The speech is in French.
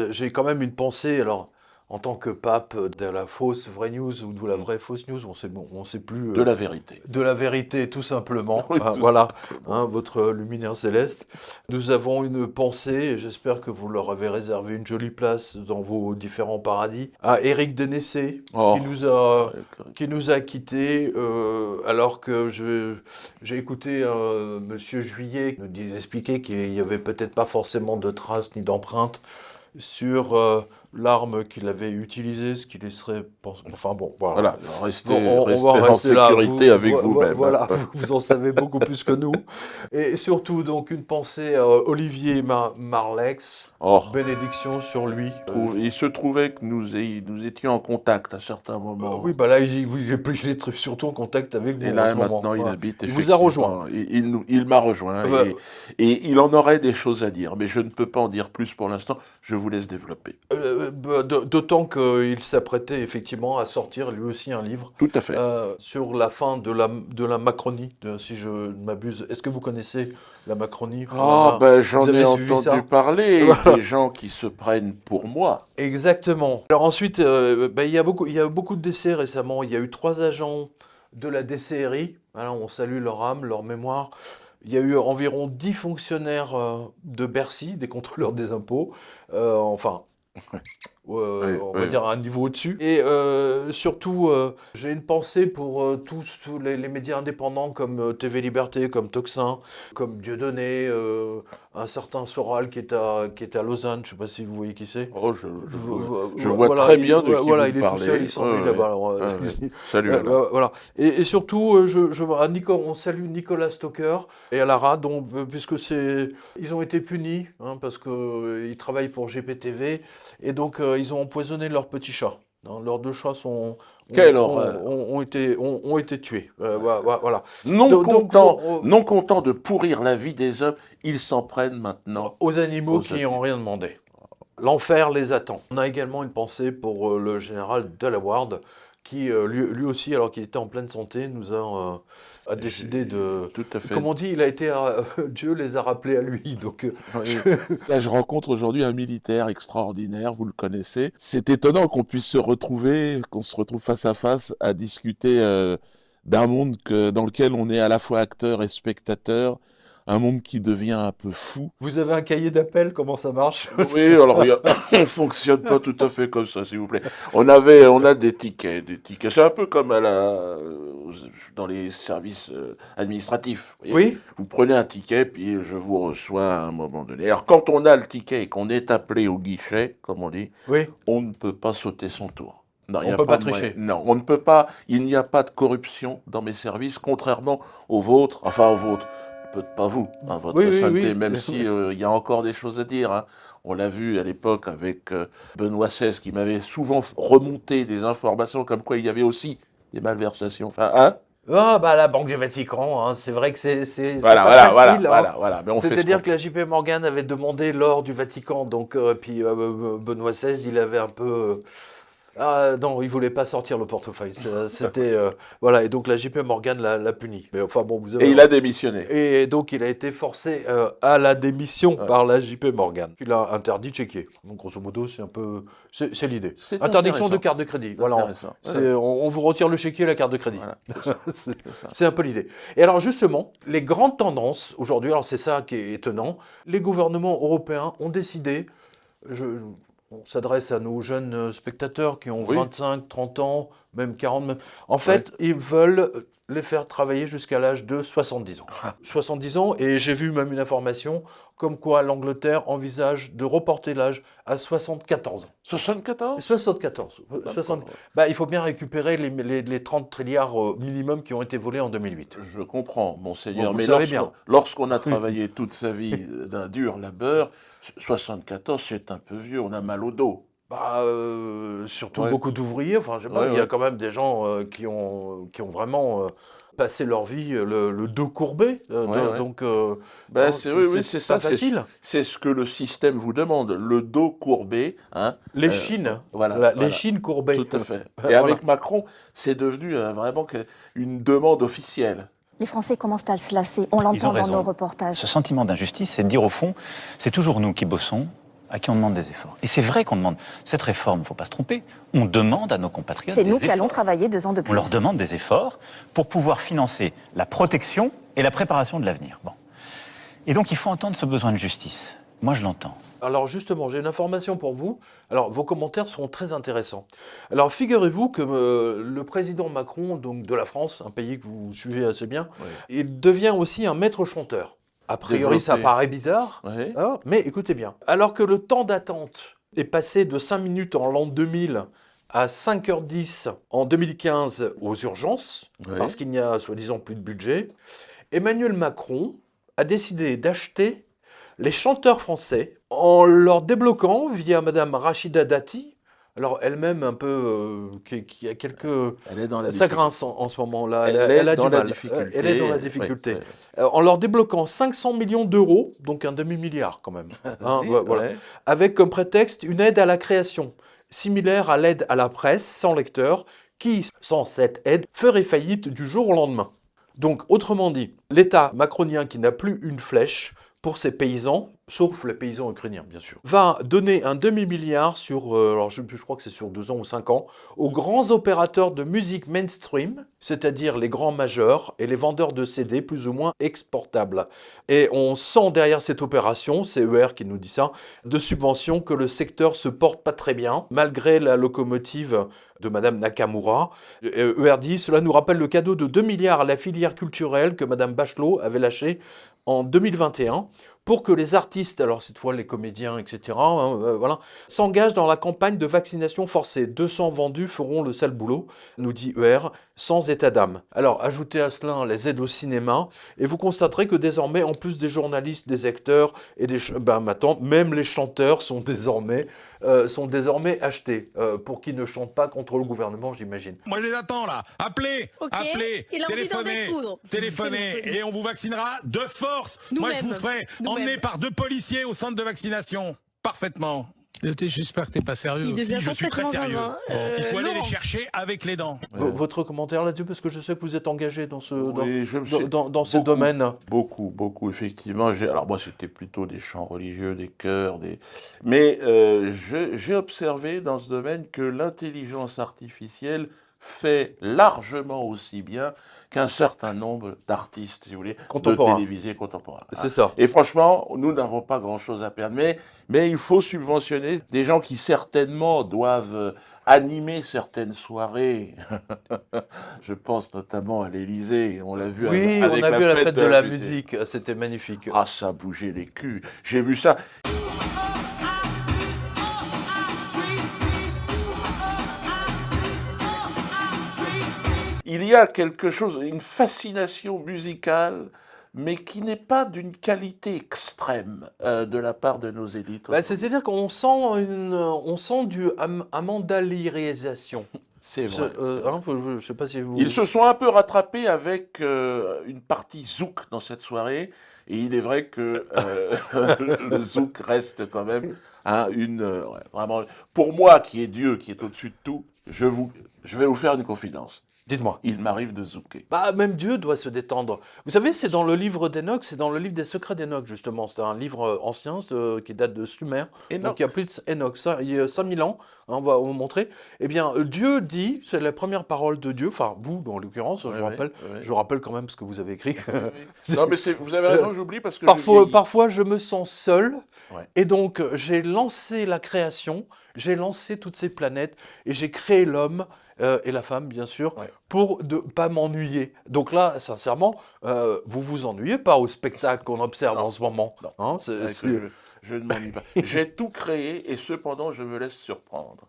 J'ai quand même une pensée, alors, en tant que pape de la fausse vraie news ou de la vraie fausse news, on sait plus. De la vérité. De la vérité, tout simplement. Oui, tout Voilà, simplement. votre luminaire céleste. Nous avons une pensée, et j'espère que vous leur avez réservé une jolie place dans vos différents paradis, à Éric Dénessé, Oh, qui nous a quittés, alors que j'ai écouté Monsieur Juillet nous expliquer qu'il n'y avait peut-être pas forcément de traces ni d'empreintes sur l'arme qu'il avait utilisée, ce qui laisserait... Enfin bon, voilà. voilà, Bon, restez, on va restez en rester là. sécurité avec vous-même. Voilà, vous en savez beaucoup plus que nous. Et surtout, donc, une pensée à Olivier Marlex. Oh, Bénédiction sur lui. il se trouvait que nous étions en contact à certains moments. Oui, bah là, il est surtout en contact avec Et vous en là, ce moment. maintenant, il Voilà. habite Il vous a rejoint. effectivement. Il m'a rejoint Bah, et il en aurait des choses à dire, mais je ne peux pas en dire plus pour l'instant. Je vous laisse développer. D'autant qu'il s'apprêtait effectivement à sortir lui aussi un livre Tout à fait. sur la fin de la Macronie, si je ne m'abuse. Est-ce que vous connaissez la Macronie? Ah, ben Vous j'en ai avez suivi entendu ça? parler, Voilà. des gens qui se prennent pour moi. Exactement. Alors ensuite, il y a beaucoup de décès récemment. Il y a eu 3 agents de la DCRI. Voilà, on salue leur âme, leur mémoire. Il y a eu environ 10 fonctionnaires de Bercy, des contrôleurs des impôts. Enfin, Oui, on va oui. dire à un niveau au-dessus. Et surtout, j'ai une pensée pour tous les médias indépendants comme TV Liberté, comme Toxin, comme Dieudonné, un certain Soral qui est à Lausanne, je ne sais pas si vous voyez qui c'est. Oh, je vois Voilà, très bien de qui voilà, vous il est tout seul, parlez. il s'ennuie là-bas. Alors, Ouais, ouais. Salut alors. voilà. Et surtout, on salue Nicolas Stoker et Alara, puisque ils ont été punis, parce qu'ils travaillent pour GPTV, et donc ils ont empoisonné leurs petits chats. Leurs 2 chats Quelle horreur. ont été tués. Voilà. Non content de pourrir la vie des hommes, ils s'en prennent maintenant Aux animaux aux qui n'ont animaux. rien demandé. L'enfer les attend. On a également une pensée pour le général Delaware, qui lui aussi, alors qu'il était en pleine santé, a décidé de... Tout à fait. Comme on dit, Dieu les a rappelés à lui. Donc, Oui. Là, je rencontre aujourd'hui un militaire extraordinaire, vous le connaissez. C'est étonnant qu'on puisse se retrouver, qu'on se retrouve face à face à discuter d'un monde dans lequel on est à la fois acteur et spectateur, un monde qui devient un peu fou. vous avez un cahier d'appel, comment ça marche? Oui, alors on ne fonctionne pas tout à fait comme ça, s'il vous plaît. On a des tickets, des tickets. C'est un peu comme dans les services administratifs. Vous voyez. Oui, Vous prenez un ticket, puis je vous reçois à un moment donné. Alors quand on a le ticket et qu'on est appelé au guichet, comme on dit, oui, on ne peut pas sauter son tour. Non, il on n'y ne a peut pas pas de moyen. tricher. Non, on ne peut pas. Il n'y a pas de corruption dans mes services, contrairement aux vôtres. Enfin, aux vôtres. Peut-être pas vous, Oui, votre oui, sainteté, oui. même si il y a encore des choses à dire. Hein. On l'a vu à l'époque avec Benoît XVI, qui m'avait souvent remonté des informations comme quoi il y avait aussi des malversations. Enfin, hein. Ah, bah la Banque du Vatican, c'est vrai que c'est pas facile. Voilà. Mais on fait ce qu'on C'est-à-dire que peut. la JP Morgan avait demandé l'or du Vatican, donc puis Benoît XVI, il avait un peu ah non, il voulait pas sortir le portefeuille. C'était voilà, et donc la JP Morgan l'a puni. Mais enfin bon, vous avez Et il a démissionné. et donc il a été forcé à la démission Ouais. par la JP Morgan. Il a interdit de chéquier. Donc grosso modo, c'est l'idée. C'est Interdiction de intéressant. carte de crédit. C'est Voilà, intéressant. Voilà. on vous retire le chéquier et la carte de crédit. Voilà, c'est ça. C'est C'est ça. c'est un peu l'idée. Et alors justement, les grandes tendances aujourd'hui, alors c'est ça qui est étonnant, les gouvernements européens ont décidé, je- on s'adresse à nos jeunes spectateurs qui ont Oui. 25, 30 ans, même 40, même. En Oui. fait, ils veulent les faire travailler jusqu'à l'âge de 70 ans. Ah. 70 ans, et j'ai vu même une information comme quoi l'Angleterre envisage de reporter l'âge à 74 ans. 74. 74. Bah, il faut bien récupérer les 30 trilliards minimum qui ont été volés en 2008. Je comprends, Bon, monseigneur, vous mais le savez bien. lorsqu'on a travaillé toute sa vie d'un dur labeur, 74, c'est un peu vieux, on a mal au dos. Bah, surtout Ouais, beaucoup d'ouvriers. Enfin, je sais pas, ouais, il y a ouais. quand même des gens qui ont vraiment passé leur vie le dos courbé. Ouais, ouais. Donc, Ben, oui, c'est pas ça, facile. c'est ce que le système vous demande, le dos courbé, hein. Voilà, Les voilà, chines courbées. tout à fait. Et Voilà. avec Macron, c'est devenu vraiment une demande officielle. Les Français commencent à se lasser, on Ils ont l'entend dans raison. nos reportages. Ce sentiment d'injustice, c'est de dire au fond, c'est toujours nous qui bossons, à qui on demande des efforts. Et c'est vrai qu'on demande. Cette réforme, il ne faut pas se tromper, on demande à nos compatriotes des efforts. C'est nous qui allons travailler 2 ans de plus. On leur demande des efforts pour pouvoir financer la protection et la préparation de l'avenir. Bon. Et donc, il faut entendre ce besoin de justice. Moi, je l'entends. Alors justement, j'ai une information pour vous. Alors, vos commentaires seront très intéressants. Alors, figurez-vous que le président Macron, donc de la France, un pays que vous suivez assez bien, il devient aussi un maître chanteur. A priori, ça paraît bizarre, mais écoutez bien. Alors que le temps d'attente est passé de 5 minutes en l'an 2000 à 5h10 en 2015 aux urgences, parce qu'il n'y a soi-disant plus de budget, Emmanuel Macron a décidé d'acheter les chanteurs français en leur débloquant via Madame Rachida Dati, alors elle-même un peu, qui a quelques... Elle est dans la ça grince en ce moment-là, elle a dans du la mal. difficulté. Elle est dans la difficulté. En leur débloquant 500 millions d'euros, donc un demi-milliard quand même, hein, voilà, avec comme prétexte une aide à la création, similaire à l'aide à la presse sans lecteur, qui, sans cette aide, ferait faillite du jour au lendemain. Donc, autrement dit, l'État macronien qui n'a plus une flèche pour ses paysans, sauf les paysans ukrainiens bien sûr, va donner un demi-milliard sur, alors je crois que c'est sur 2 ans ou 5 ans, aux grands opérateurs de musique mainstream, c'est-à-dire les grands majeurs et les vendeurs de CD plus ou moins exportables. Et on sent derrière cette opération, c'est ER qui nous dit ça, de subventions que le secteur se porte pas très bien, malgré la locomotive de Madame Nakamura. ER dit, cela nous rappelle le cadeau de 2 milliards à la filière culturelle que Madame Bachelot avait lâché en 2021 pour que les artistes, alors cette fois les comédiens, etc., voilà, s'engagent dans la campagne de vaccination forcée. 200 vendus feront le sale boulot, nous dit ER, sans état d'âme. Alors, ajoutez à cela les aides au cinéma, et vous constaterez que désormais, en plus des journalistes, des acteurs, et maintenant, même les chanteurs sont désormais achetés, pour qu'ils ne chantent pas contre le gouvernement, j'imagine. Moi, je les attends, là. Appelez, appelez, téléphonez, et on vous vaccinera de force. Moi, je vous ferai emmener par 2 policiers au centre de vaccination. Parfaitement. J'espère que t'es pas sérieux. Si, je suis très sérieux. Il faut aller les chercher avec les dents. Votre commentaire là-dessus, parce que je sais que vous êtes engagé dans ce domaine. Beaucoup, effectivement. Alors moi, c'était plutôt des chants religieux, des chœurs, mais j'ai observé dans ce domaine que l'intelligence artificielle fait largement aussi bien qu'un certain nombre d'artistes, si vous voulez, de télévisés contemporains. C'est ça. Et franchement, nous n'avons pas grand-chose à perdre. Mais il faut subventionner des gens qui certainement doivent animer certaines soirées. Je pense notamment à l'Élysée. On l'a vu avec on a vu la fête de la musique. C'était magnifique. Ah, ça bougeait les culs. J'ai vu ça. Il y a quelque chose, une fascination musicale, mais qui n'est pas d'une qualité extrême de la part de nos élites. C'est-à-dire qu'on sent du amandalirisation. C'est vrai. Je sais pas si vous... Ils se sont un peu rattrapés avec une partie zouk dans cette soirée, et il est vrai que le zouk reste quand même vraiment... Pour moi, qui est Dieu, qui est au-dessus de tout, je vais vous faire une confidence. Dites-moi. Il m'arrive de zouker. Même Dieu doit se détendre. Vous savez, c'est dans le livre d'Enoch, c'est dans le livre des secrets d'Enoch, justement. C'est un livre ancien qui date de Sumer. Donc il y a plus d'Enoch, il y a 5000 ans, on va vous montrer. Eh bien, Dieu dit, c'est la première parole de Dieu, enfin, vous, dans l'occurrence, je vous rappelle quand même ce que vous avez écrit. Non, mais vous avez raison, j'oublie parce que... Parfois, je me sens seul, et donc j'ai lancé la création, j'ai lancé toutes ces planètes, et j'ai créé l'homme, et la femme, bien sûr, pour ne pas m'ennuyer. Donc là, sincèrement, vous vous ennuyez pas au spectacle qu'on observe en ce moment. Non, je ne m'ennuie pas. J'ai tout créé et cependant, je me laisse surprendre.